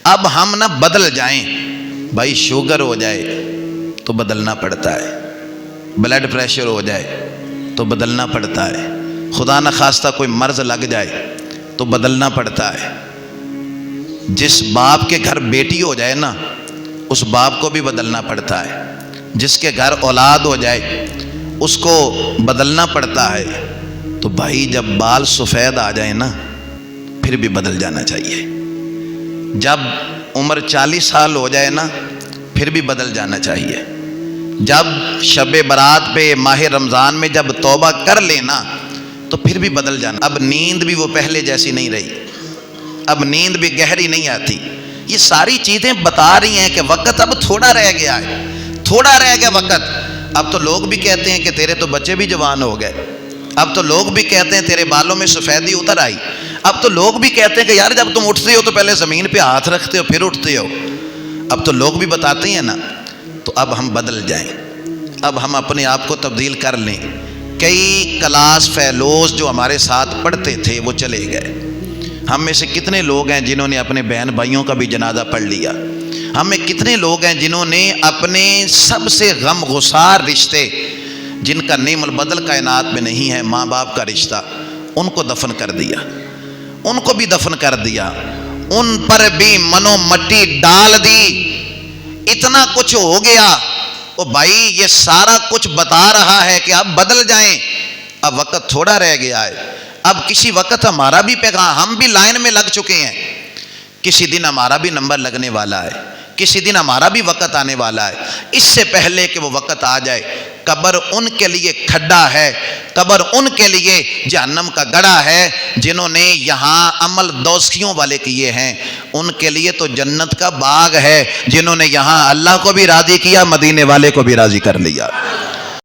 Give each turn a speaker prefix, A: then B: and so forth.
A: اب ہم نہ بدل جائیں. بھائی شوگر ہو جائے تو بدلنا پڑتا ہے, بلڈ پریشر ہو جائے تو بدلنا پڑتا ہے, خدا نہ خواستہ کوئی مرض لگ جائے تو بدلنا پڑتا ہے. جس باپ کے گھر بیٹی ہو جائے نا, اس باپ کو بھی بدلنا پڑتا ہے. جس کے گھر اولاد ہو جائے اس کو بدلنا پڑتا ہے. تو بھائی جب بال سفید آ جائے نا پھر بھی بدل جانا چاہیے. جب عمر 40 سال ہو جائے نا پھر بھی بدل جانا چاہیے. جب شب برات پہ ماہ رمضان میں جب توبہ کر لینا تو پھر بھی بدل جانا. اب نیند بھی وہ پہلے جیسی نہیں رہی, اب نیند بھی گہری نہیں آتی. یہ ساری چیزیں بتا رہی ہیں کہ وقت اب تھوڑا رہ گیا ہے, تھوڑا رہ گیا وقت. اب تو لوگ بھی کہتے ہیں کہ تیرے تو بچے بھی جوان ہو گئے. اب تو لوگ بھی کہتے ہیں تیرے بالوں میں سفیدی اتر آئی. اب تو لوگ بھی کہتے ہیں کہ یار جب تم اٹھتے ہو تو پہلے زمین پہ ہاتھ رکھتے ہو پھر اٹھتے ہو. اب تو لوگ بھی بتاتے ہیں نا. تو اب ہم بدل جائیں, اب ہم اپنے آپ کو تبدیل کر لیں. کئی کلاس فیلوز جو ہمارے ساتھ پڑھتے تھے وہ چلے گئے. ہم میں سے کتنے لوگ ہیں جنہوں نے اپنے بہن بھائیوں کا بھی جنازہ پڑھ لیا. ہم میں کتنے لوگ ہیں جنہوں نے اپنے سب سے غم گسار رشتے, جن کا نعم البدل کائنات میں نہیں ہے, ماں باپ کا رشتہ, ان کو دفن کر دیا, ان کو بھی دفن کر دیا, ان پر بھی منو مٹی ڈال دی. اتنا کچھ ہو گیا. او بھائی یہ سارا کچھ بتا رہا ہے کہ اب بدل جائیں. اب وقت تھوڑا رہ گیا ہے. اب کسی وقت ہمارا بھی پیغام, ہم بھی لائن میں لگ چکے ہیں. کسی دن ہمارا بھی نمبر لگنے والا ہے, کسی دن ہمارا بھی وقت آنے والا ہے. اس سے پہلے کہ وہ وقت آ جائے, قبر ان کے لیے کھڈا ہے, قبر ان کے لیے جہنم کا گڑھا ہے. جنہوں نے یہاں عمل دوزخیوں والے کیے ہیں ان کے لیے تو جنت کا باغ ہے. جنہوں نے یہاں اللہ کو بھی راضی کیا, مدینے والے کو بھی راضی کر لیا.